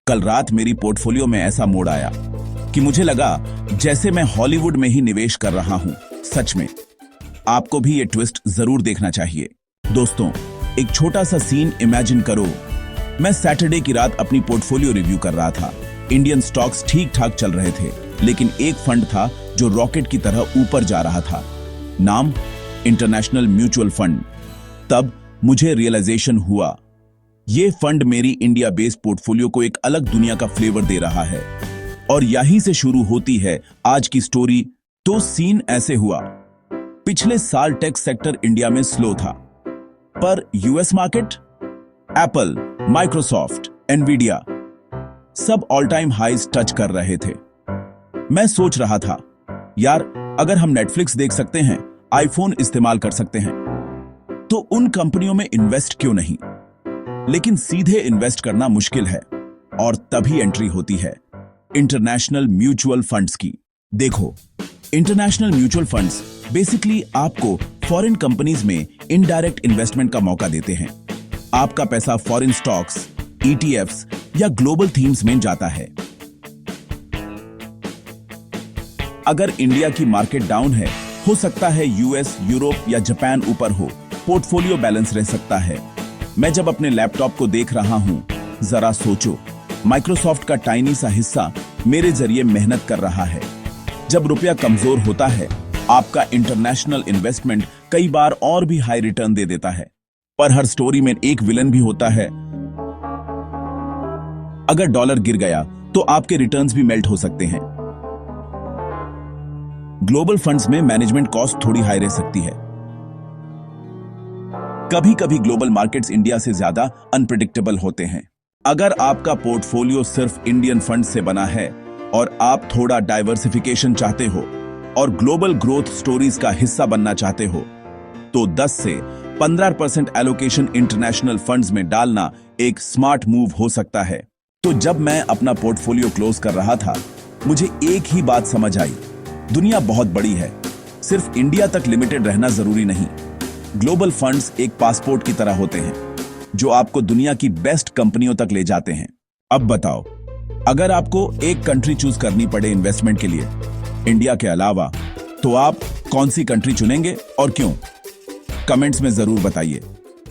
कल रात मेरी पोर्टफोलियो में ऐसा मोड़ आया कि मुझे लगा जैसे मैं हॉलीवुड में ही निवेश कर रहा हूं। सच में आपको भी ये ट्विस्ट जरूर देखना चाहिए। दोस्तों, एक छोटा सा सीन इमेजिन करो। मैं सैटरडे की रात अपनी पोर्टफोलियो रिव्यू कर रहा था। इंडियन स्टॉक्स ठीक ठाक चल रहे थे, लेकिन एक फंड था जो रॉकेट की तरह ऊपर जा रहा था। नाम इंटरनेशनल म्यूचुअल फंड। तब मुझे रियलाइजेशन हुआ, ये फंड मेरी इंडिया बेस्ड पोर्टफोलियो को एक अलग दुनिया का फ्लेवर दे रहा है। और यहीं से शुरू होती है आज की स्टोरी। तो सीन ऐसे हुआ, पिछले साल टेक सेक्टर इंडिया में स्लो था, पर US market, Apple, Microsoft, Nvidia सब ऑल टाइम हाइज टच कर रहे थे। मैं सोच रहा था, यार अगर हम नेटफ्लिक्स देख सकते हैं, आईफोन इस्तेमाल कर सकते हैं, तो उन कंपनियों में इन्वेस्ट क्यों नहीं। लेकिन सीधे इन्वेस्ट करना मुश्किल है, और तभी एंट्री होती है इंटरनेशनल म्यूचुअल फंड्स की। देखो, इंटरनेशनल म्यूचुअल फंड्स बेसिकली आपको फॉरेन कंपनीज में इनडायरेक्ट इन्वेस्टमेंट का मौका देते हैं। आपका पैसा फॉरेन स्टॉक्स, ईटीएफ्स या ग्लोबल थीम्स में जाता है। अगर इंडिया की मार्केट डाउन है, हो सकता है यूएस, यूरोप या जापान ऊपर हो, पोर्टफोलियो बैलेंस रह सकता है। मैं जब अपने लैपटॉप को देख रहा हूं, जरा सोचो, माइक्रोसॉफ्ट का टाइनी सा हिस्सा मेरे जरिए मेहनत कर रहा है। जब रुपया कमजोर होता है, आपका इंटरनेशनल इन्वेस्टमेंट कई बार और भी हाई रिटर्न दे देता है। पर हर स्टोरी में एक विलन भी होता है। अगर डॉलर गिर गया तो आपके रिटर्न्स भी मेल्ट हो सकते हैं। ग्लोबल फंड्स में मैनेजमेंट कॉस्ट थोड़ी हाई रह सकती है। कभी कभी ग्लोबल मार्केट्स इंडिया से ज्यादा अनप्रेडिक्टेबल होते हैं। अगर आपका पोर्टफोलियो सिर्फ इंडियन फंड से बना है और आप थोड़ा डाइवर्सिफिकेशन चाहते हो और ग्लोबल ग्रोथ स्टोरीज का हिस्सा बनना चाहते हो, तो 10 से 15% एलोकेशन इंटरनेशनल फंड्स में डालना एक स्मार्ट मूव हो सकता है। तो जब मैं अपना पोर्टफोलियो क्लोज कर रहा था, मुझे एक ही बात समझ आई, दुनिया बहुत बड़ी है, सिर्फ इंडिया तक लिमिटेड रहना जरूरी नहीं। ग्लोबल फंड्स एक पासपोर्ट की तरह होते हैं, जो आपको दुनिया की बेस्ट कंपनियों तक ले जाते हैं। अब बताओ, अगर आपको एक कंट्री चूज करनी पड़े इन्वेस्टमेंट के लिए इंडिया के अलावा, तो आप कौन सी कंट्री चुनेंगे और क्यों? कमेंट्स में जरूर बताइए।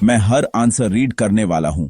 मैं हर आंसर रीड करने वाला हूं।